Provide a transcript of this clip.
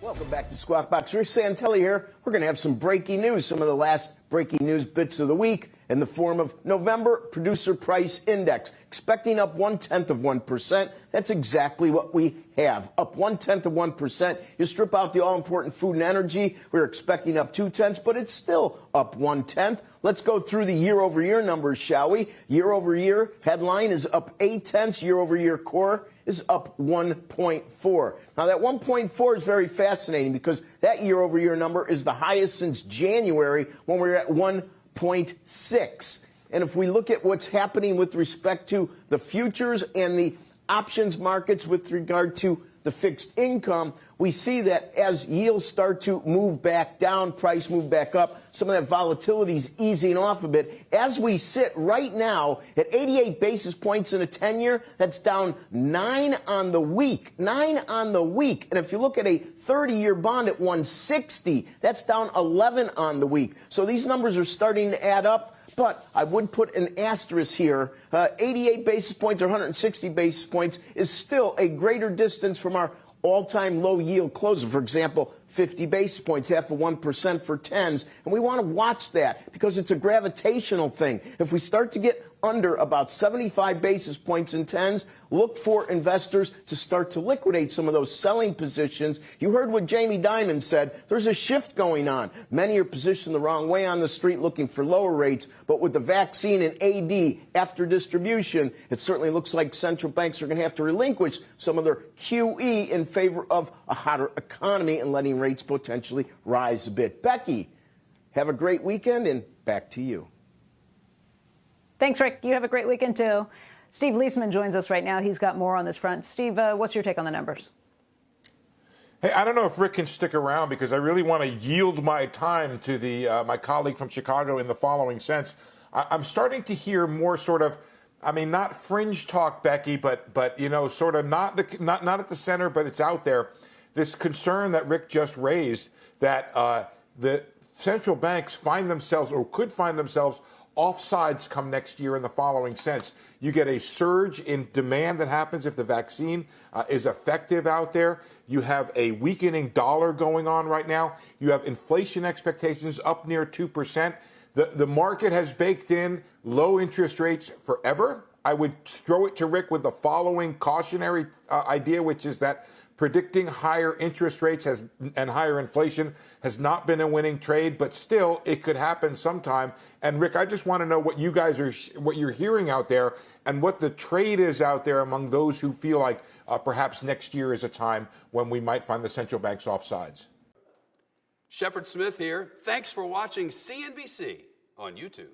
Welcome back to Squawk Box. Rick Santelli here. We're going to have some breaking news, some of the last breaking news bits of the week in the form of November Producer Price Index, expecting up 0.1%. That's exactly what we have, up 0.1%. You strip out the all-important food and energy, we're expecting up 0.2, but it's still up 0.1. Let's go through the year-over-year numbers, shall we? Year-over-year headline is up 0.8. Year-over-year core is up 1.4. Now, that 1.4 is very fascinating because that year-over-year number is the highest since January when we were at 1.6. And if we look at what's happening with respect to the futures and the options markets with regard to the fixed income, we see that as yields start to move back down, price move back up, some of that volatility is easing off a bit. As we sit right now at 88 basis points in a 10-year, that's down 9 on the week. 9 on the week. And if you look at a 30-year bond at 160, that's down 11 on the week. So these numbers are starting to add up. But I would put an asterisk here. 88 basis points or 160 basis points is still a greater distance from our all-time low yield closer. For example, 50 basis points, 0.5% for 10s. And we want to watch that because it's a gravitational thing. If we start to get under about 75 basis points in 10s, look for investors to start to liquidate some of those selling positions. You heard what Jamie Dimon said. There's a shift going on. Many are positioned the wrong way on the street looking for lower rates. But with the vaccine and AD after distribution, it certainly looks like central banks are going to have to relinquish some of their QE in favor of a hotter economy and letting rates potentially rise a bit. Becky, have a great weekend, and back to you. Thanks, Rick. You have a great weekend, too. Steve Leisman joins us right now. He's got more on this front. Steve, what's your take on the numbers? Hey, I don't know if Rick can stick around because I really want to yield my time to my colleague from Chicago in the following sense. I'm starting to hear more sort of, I mean, not fringe talk, Becky, but you know, sort of not at the center, but it's out there. This concern that Rick just raised that the central banks find themselves or could find themselves offsides come next year in the following sense. You get a surge in demand that happens if the vaccine is effective out there. You have a weakening dollar going on right now. You have inflation expectations up near 2%. The market has baked in low interest rates forever. I would throw it to Rick with the following cautionary idea, which is that predicting higher interest rates and higher inflation has not been a winning trade, but still it could happen sometime. And Rick, I just want to know what you guys are, what you're hearing out there, and what the trade is out there among those who feel like perhaps next year is a time when we might find the central banks offsides. Shepard Smith here. Thanks for watching CNBC on YouTube.